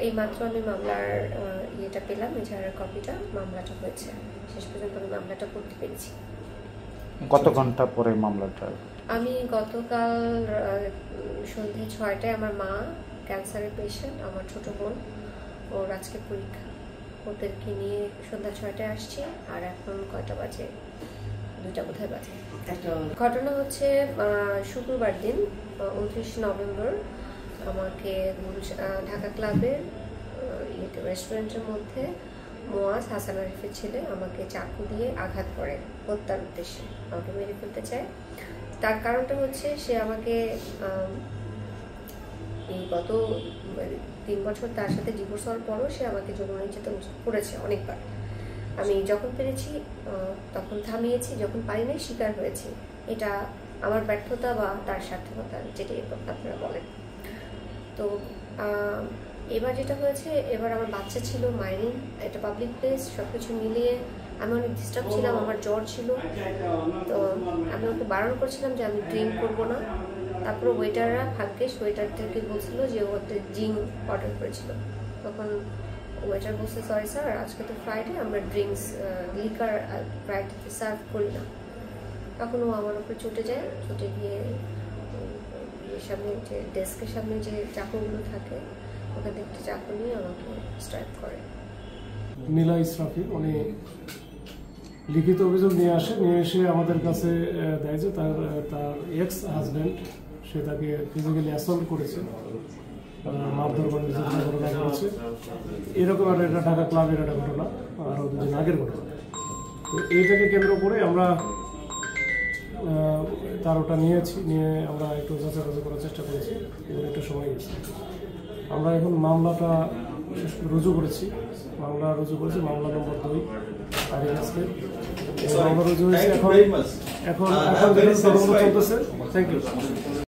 এই মাত্র আমি মামলার ইয়েটা পেলাম, এজাহারের কপিটা, মামলাটা হয়েছে, শেষ পর্যন্ত আমি মামলাটা করতে পেরেছি। কত ঘন্টা পরে মামলাটা? আমি গতকাল সন্ধ্যে 6টায়, আমার মা ক্যান্সারের পেশেন্ট, আমার ছোট বোন, ওর আজকে পরীক্ষা, ওদেরকে নিয়ে সন্ধ্যা 6টায় আসছি। আর এখন কয়টা বাজে? 2টা বোধহয় বাজে। ঘটনা হচ্ছে শুক্রবার দিন 29 নভেম্বর আমাকে ঢাকা ক্লাবের রেস্টুরেন্টের মধ্যে মোয়াজ, হাসান আরিফের ছেলে, আমাকে চাকু দিয়ে আঘাত করে হত্যার উদ্দেশ্যে, আমাকে মেরে ফেলতে চায়। তার কারণটা হচ্ছে সে আমাকে এই গত 3 বছর তার সাথে ডিভোর্স হওয়ার পরও সে আমাকে যৌন নির্যাতন করেছে অনেকবার। আমি যখন পেরেছি তখন থামিয়েছি, যখন পারি নাই স্বীকার হয়েছি। এটা আমার ব্যর্থতা বা তার সার্থকতা, যেটি আপনারা বলেন। তো এবার যেটা হয়েছে, এবার আমার বাচ্চা ছিল, মাইনিং, এটা পাবলিক প্লেস, সব কিছু মিলিয়ে আমি অনেক ডিস্টার্ব ছিলাম, আমার জ্বর ছিল। তো আমি ওকে বারণ করছিলাম যে আমি ড্রিঙ্ক করবো না। তারপরে ওয়েটাররা, ভাগ্যেস ওয়েটারদেরকে বলছিল যে ও একটা জিন অর্ডার করেছিল। তখন ওয়েটার বলছে, সরি স্যার, আজকে তো ফ্রাইডে, আমরা ড্রিঙ্কস লিকার ফ্রাইডেতে সার্ভ করি না। তখন ও আমার উপরে ছুটে যায়, ছুটে গিয়ে সামনে যে ডেস্কের সামনে যে চাকুগুলো থাকে, ওখানে একটা চাকু নিয়ে আমাকে স্ট্রাইক করে। নীলা ইসরাফি উনি লিখিত অভিযোগ নিয়ে এসে আমাদের কাছে দেয় যে তার এক্স হাজব্যান্ড সে তাকে ফিজিক্যালি অ্যাসল্ট করেছে, মারধর করে ঘটনা করেছে। এরকম আর এটা ঢাকা ক্লাবের একটা ঘটনা, আরও 2 দিন আগের ঘটনা। তো এইটাকে কেন্দ্র করে আমরা তার ওটা নিয়ে আমরা একটু যাচাই করার চেষ্টা করেছি, এবং একটু সময় গেছে। আমরা এখন মামলাটা রুজু করেছি, মামলা নম্বর 2 তারিখ আজকে মামলা রুজু হয়েছে। এখন তদন্ত চলতেছে। Thank you.